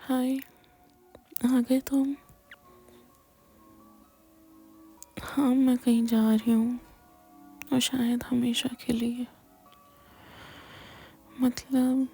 हाय। आ गए तुम? हाँ, मैं कहीं जा रही हूँ और शायद हमेशा के लिए। मतलब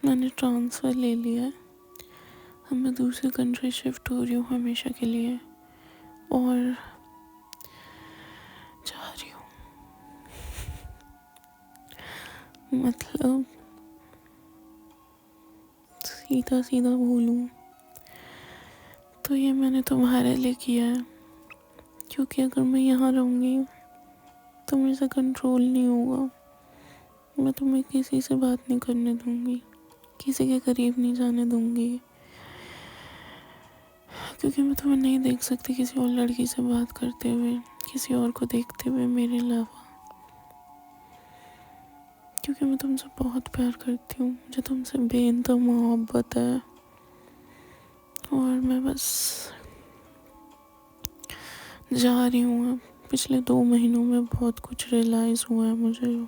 मैंने ट्रांसफ़र ले लिया है। अब मैं दूसरी कंट्री शिफ्ट हो रही हूँ हमेशा के लिए और जा रही हूँ। मतलब सीधा सीधा बोलूँ तो ये मैंने तुम्हारे लिए किया है, क्योंकि अगर मैं यहाँ रहूँगी तो मेरे से कंट्रोल नहीं होगा। मैं तुम्हें किसी से बात नहीं करने दूँगी, किसी के करीब नहीं जाने दूँगी, क्योंकि मैं तुम्हें नहीं देख सकती किसी और लड़की से बात करते हुए, किसी और को देखते हुए मेरे अलावा। क्योंकि मैं तुमसे बहुत प्यार करती हूँ, मुझे तुमसे बेइंतहा मोहब्बत है। और मैं बस जा रही हूँ। अब पिछले 2 महीनों में बहुत कुछ रियलाइज़ हुआ है मुझे।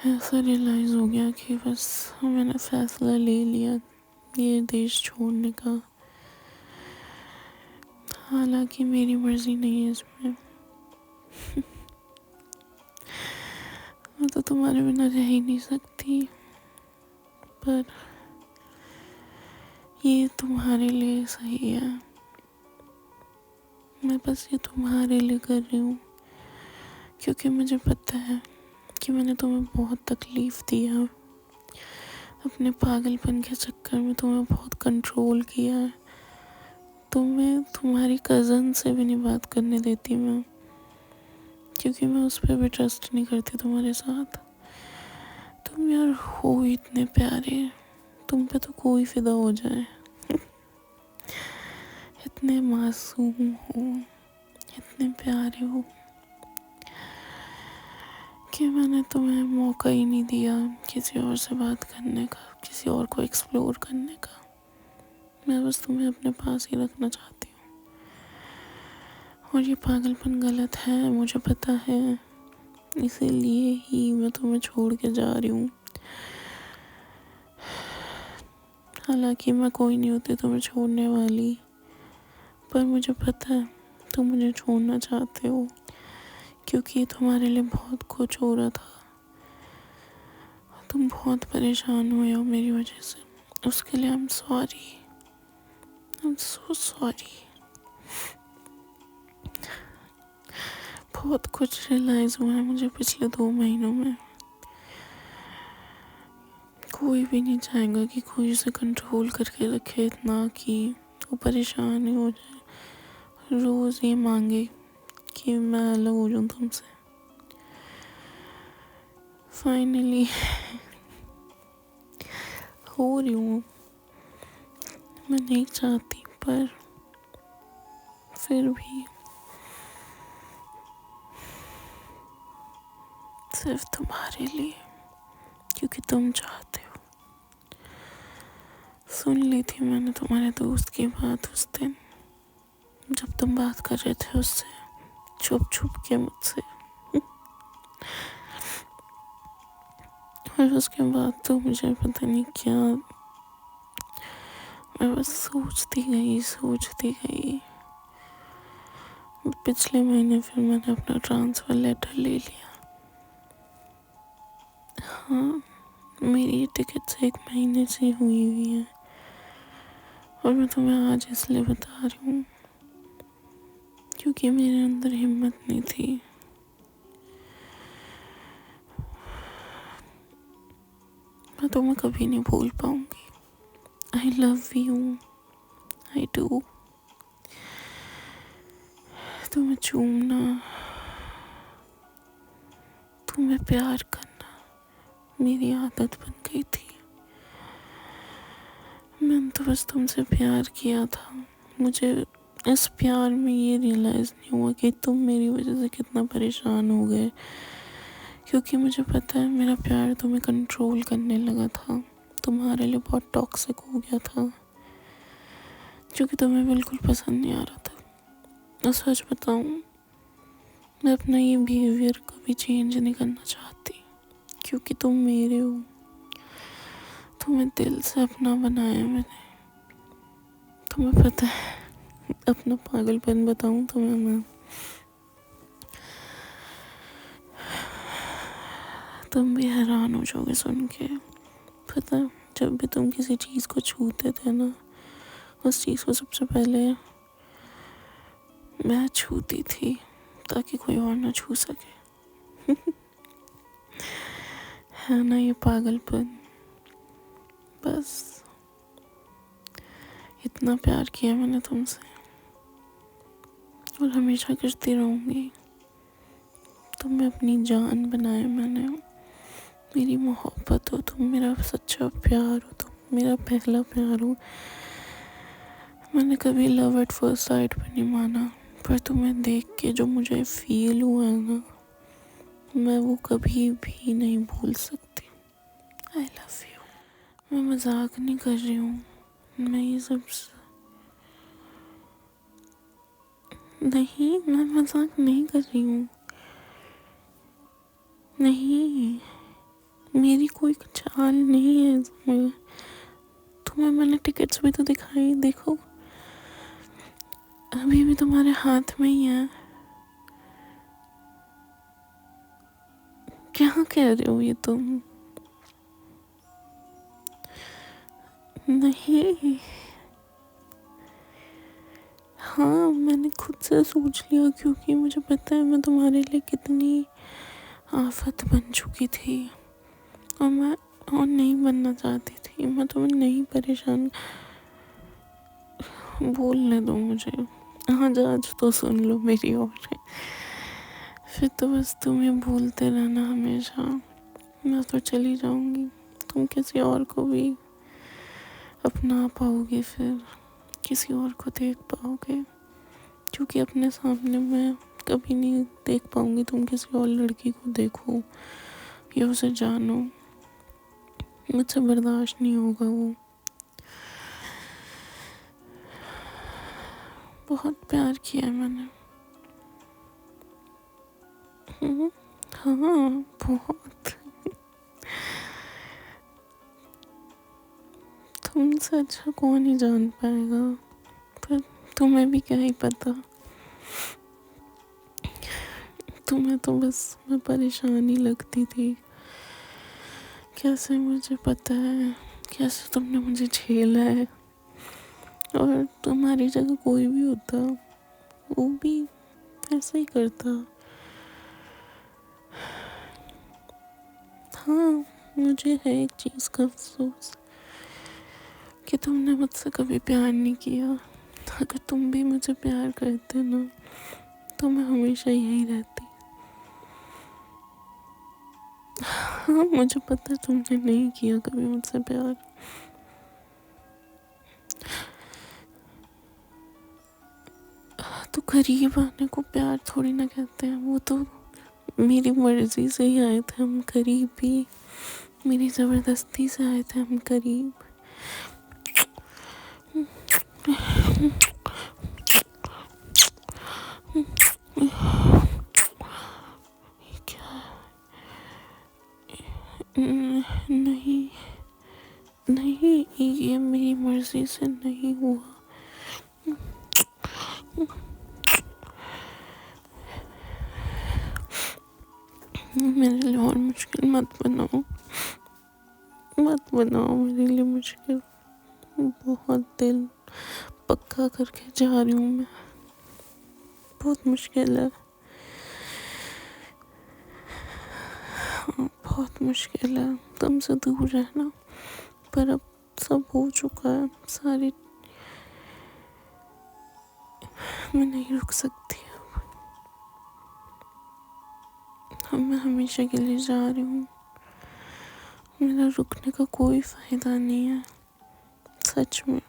ऐसा रियलाइज़ हो गया कि बस मैंने फ़ैसला ले लिया ये देश छोड़ने का। हालांकि मेरी मर्ज़ी नहीं है इसमें। मैं तो तुम्हारे बिना रह ही नहीं सकती, पर ये तुम्हारे लिए सही है। मैं बस ये तुम्हारे लिए कर रही हूँ, क्योंकि मुझे पता है कि मैंने तुम्हें बहुत तकलीफ़ दिया। अपने पागलपन के चक्कर में तुम्हें बहुत कंट्रोल किया है। तुम्हें तुम्हारी कज़न से भी नहीं बात करने देती मैं, क्योंकि मैं उस पर भी ट्रस्ट नहीं करती तुम्हारे साथ। तुम यार हो इतने प्यारे, तुम पे तो कोई फिदा हो जाए। इतने मासूम हो, इतने प्यारे हो कि मैंने तुम्हें मौका ही नहीं दिया किसी और से बात करने का, किसी और को एक्सप्लोर करने का। मैं बस तुम्हें अपने पास ही रखना चाहती हूँ। और ये पागलपन गलत है, मुझे पता है, इसीलिए ही मैं तुम्हें छोड़ के जा रही हूँ। हालांकि मैं कोई नहीं होती तुम्हें छोड़ने वाली, पर मुझे पता है तुम मुझे छोड़ना चाहते हो, क्योंकि तुम्हारे लिए बहुत कुछ हो रहा था। तुम बहुत परेशान हुए हो मेरी वजह से। उसके लिए I am sorry, I am so sorry. बहुत कुछ रियलाइज़ हुआ है मुझे पिछले 2 महीनों में। कोई भी नहीं चाहेगा कि कोई उसे कंट्रोल करके रखे इतना कि वो परेशान ही हो जाए, रोज़ ये मांगे कि मैं अलग हो जाऊँ तुमसे। फाइनली हो रही हूँ। मैं नहीं चाहती, पर फिर भी सिर्फ तुम्हारे लिए, क्योंकि तुम चाहते हो। सुन ली थी मैंने तुम्हारे दोस्त की बात उस दिन, जब तुम बात कर रहे थे उससे छुप छुप के मुझसे। और उसके बाद तो मुझे पता नहीं क्या, मैं बस सोचती गई। पिछले महीने फिर मैंने अपना ट्रांसफ़र लेटर ले लिया। हाँ, मेरी टिकट्स 1 महीने से हुई है। और मैं तुम्हें आज इसलिए बता रही हूँ क्योंकि मेरे अंदर हिम्मत नहीं थी। मैं तुम्हें कभी नहीं भूल पाऊंगी। I love you, I do. तुम्हें चूमना, तुम्हें प्यार करना मेरी आदत बन गई थी। मैंने तो बस तुमसे प्यार किया था। मुझे इस प्यार में ये रियलाइज़ नहीं हुआ कि तुम मेरी वजह से कितना परेशान हो गए, क्योंकि मुझे पता है मेरा प्यार तुम्हें कंट्रोल करने लगा था। तुम्हारे लिए बहुत टॉक्सिक हो गया था, जो कि तुम्हें बिल्कुल पसंद नहीं आ रहा था। और सच बताऊं, मैं अपना ये बिहेवियर कभी चेंज नहीं करना चाहती, क्योंकि तुम मेरे हो। तुम्हें दिल से अपना बनाया मैंने। तुम्हें पता है, अपना पागलपन बताऊं तुम्हें मैं, तुम भी हैरान हो जाओगे सुन के। पता है, जब भी तुम किसी चीज़ को छूते थे ना, उस चीज़ को सबसे पहले मैं छूती थी ताकि कोई और ना छू सके। है ना ये पागलपन। बस इतना प्यार किया मैंने तुमसे और हमेशा करती रहूंगी। तुम्हें अपनी जान बनाया मैंने। मेरी मोहब्बत हो तुम, मेरा सच्चा प्यार हो तुम, मेरा पहला प्यार हो। मैंने कभी लव एट फर्स्ट साइट पे नहीं माना, पर तुम्हें देख के जो मुझे फील हुआ है ना, मैं वो कभी भी नहीं भूल सकती। I love you. मैं मजाक नहीं कर रही हूँ, मैं ये सब नहीं, मैं मजाक नहीं कर रही हूँ। नहीं, मेरी कोई चाल नहीं है इसमें। तुम्हें मैंने टिकट्स भी तो दिखाई, देखो अभी भी तुम्हारे हाथ में ही है। क्या कह रहे हो ये तुम? नहीं, हाँ मैंने खुद से सोच लिया, क्योंकि मुझे पता है मैं तुम्हारे लिए कितनी आफत बन चुकी थी और मैं और नहीं बनना चाहती थी। मैं तुम्हें नहीं परेशान, बोलने दो मुझे। आज तो सुन लो मेरी और, फिर तो बस तुम्हें भूलते रहना हमेशा। मैं तो चली जाऊंगी, तुम किसी और को भी अपना पाओगे, फिर किसी और को देख पाओगे, क्योंकि अपने सामने मैं कभी नहीं देख पाऊंगी तुम किसी और लड़की को देखो या उसे जानो। मुझसे बर्दाश्त नहीं होगा वो। बहुत प्यार किया मैंने। हाँ बहुत। तुमसे अच्छा कौन ही जान पाएगा, पर तुम्हें भी क्या ही पता। तुम्हें तो बस मैं परेशान ही लगती थी। कैसे मुझे पता है कैसे तुमने मुझे झेला है, और तुम्हारी जगह कोई भी होता वो भी ऐसा ही करता। हाँ, मुझे है एक चीज़ का अफसोस कि तुमने मुझसे कभी प्यार नहीं किया। अगर तुम भी मुझे प्यार करते ना, तो मैं हमेशा यही रहती। हाँ मुझे पता है तुमने नहीं किया कभी मुझसे प्यार। तो करीब आने को प्यार थोड़ी ना कहते हैं, वो तो मेरी मर्जी से ही आए थे हम करीब भी, मेरी ज़बरदस्ती से आए थे हम करीब। क्या? नहीं नहीं, ये मेरी मर्जी से नहीं हुआ। मेरे लिए और मुश्किल मत बनाओ, मत बनाओ मेरे लिए मुश्किल। बहुत दिल पक्का करके जा रही हूँ मैं, बहुत मुश्किल है। हाँ बहुत मुश्किल है तुमसे दूर रहना, पर अब सब हो चुका है सारी, मैं नहीं रुक सकती अब मैं हमेशा के लिए जा रही हूँ। मेरा रुकने का कोई फ़ायदा नहीं है, सच में।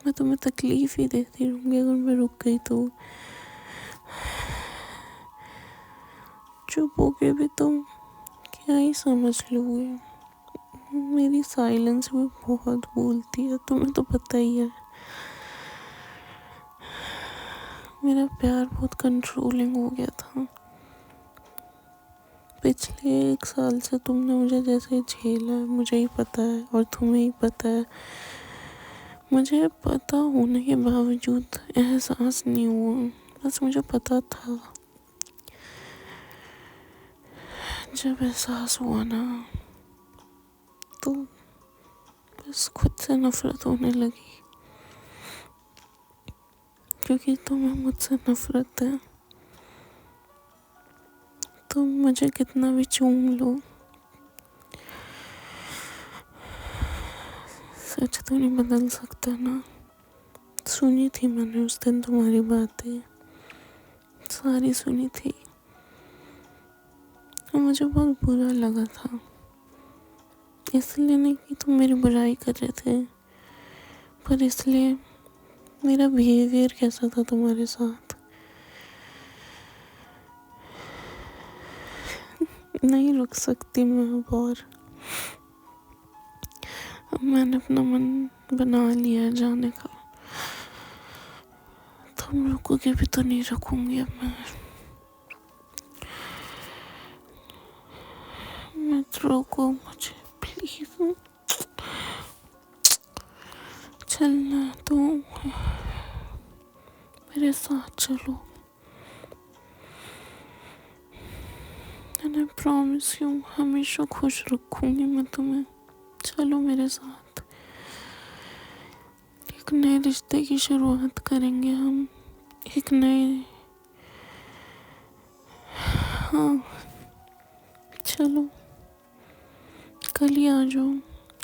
मैं तुम्हें तकलीफ़ ही देती रहूँगी अगर मैं रुक गई तो। चुप होके भी तुम क्या ही समझ लोगे। मेरी साइलेंस भी बहुत बोलती है, तुम्हें तो पता ही है। मेरा प्यार बहुत कंट्रोलिंग हो गया था, पिछले 1 साल से तुमने मुझे जैसे झेला है, मुझे ही पता है और तुम्हें ही पता है। मुझे पता होने के बावजूद एहसास नहीं हुआ, बस मुझे पता था। जब एहसास हुआ ना, तो बस खुद से नफरत होने लगी, क्योंकि तुम्हें मुझसे नफरत है। तुम मुझे कितना भी चूम लो, सच तो नहीं बदल सकता ना। सुनी थी मैंने उस दिन तुम्हारी बातें, सारी सुनी थी, और मुझे बहुत बुरा लगा था। इसलिए नहीं कि तुम मेरी बुराई कर रहे थे, पर इसलिए मेरा बिहेवियर कैसा था तुम्हारे साथ। नहीं रुक सकती मैं अब, और अब मैंने अपना मन बना लिया है जाने का। तुम रुकोगे भी तो नहीं रुकूंगी अब मैं। मत रोको मुझे प्लीज, चलना तो मेरे साथ चलो। मैंने प्रॉमिस यू हमेशा खुश रखूंगी मैं तुम्हें। चलो मेरे साथ, एक नए रिश्ते की शुरुआत करेंगे हम, एक नए, हाँ चलो कल ही आ जाओ।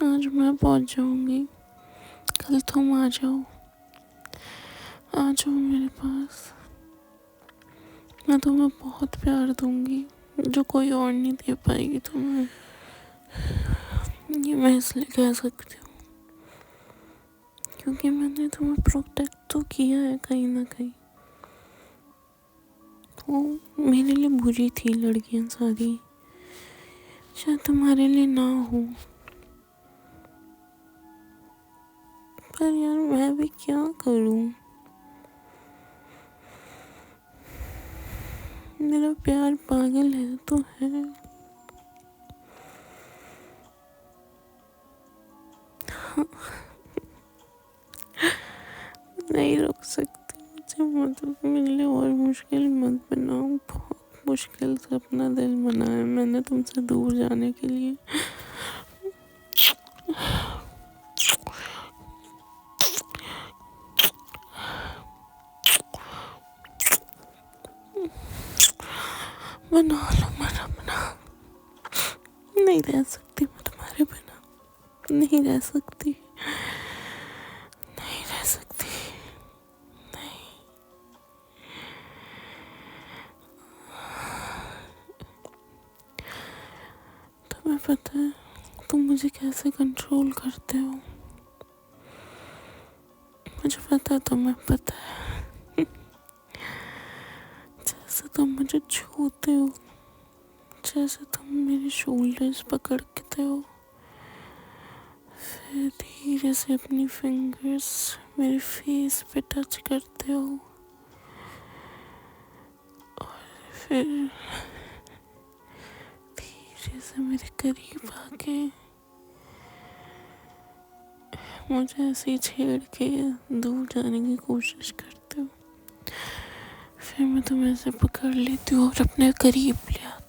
आज मैं पहुंच जाऊंगी, कल तुम आ जाओ मेरे पास। मैं तुम्हें बहुत प्यार दूंगी, जो कोई और नहीं दे पाएगी तुम्हें। ये मैं इसलिए कह सकती हूँ क्योंकि मैंने तुम्हें प्रोटेक्ट तो किया है कहीं ना कहीं। वो मेरे लिए बुरी थी लड़कियां सारी, शायद तुम्हारे लिए ना हो, पर यार मैं भी क्या करूं। मेरा प्यार पागल है तो है। नहीं रुक सकती, मुझे मत मिलने और मुश्किल मत बनाओ। बहुत मुश्किल से अपना दिल मनाया मैंने तुमसे दूर जाने के लिए। बना लो मेरा बना, नहीं रह सकती मैं तुम्हारे बिना, नहीं रह सकती, नहीं रह सकती, नहीं। तुम्हें पता है तुम मुझे कैसे कंट्रोल करते हो। मुझे पता है, तुम्हें पता है। जैसे तुम मुझे छूते हो, जैसे तुम मेरे शोल्डर्स पकड़ते हो, फिर धीरे से अपनी फिंगर्स मेरे फेस पे टच करते हो, और फिर धीरे से मेरे करीब आके मुझे ऐसे छेड़ के दूर जाने की कोशिश करते हो। फिर मैं तुम्हें ऐसे पकड़ लेती हूँ और अपने करीब ले आती हूँ।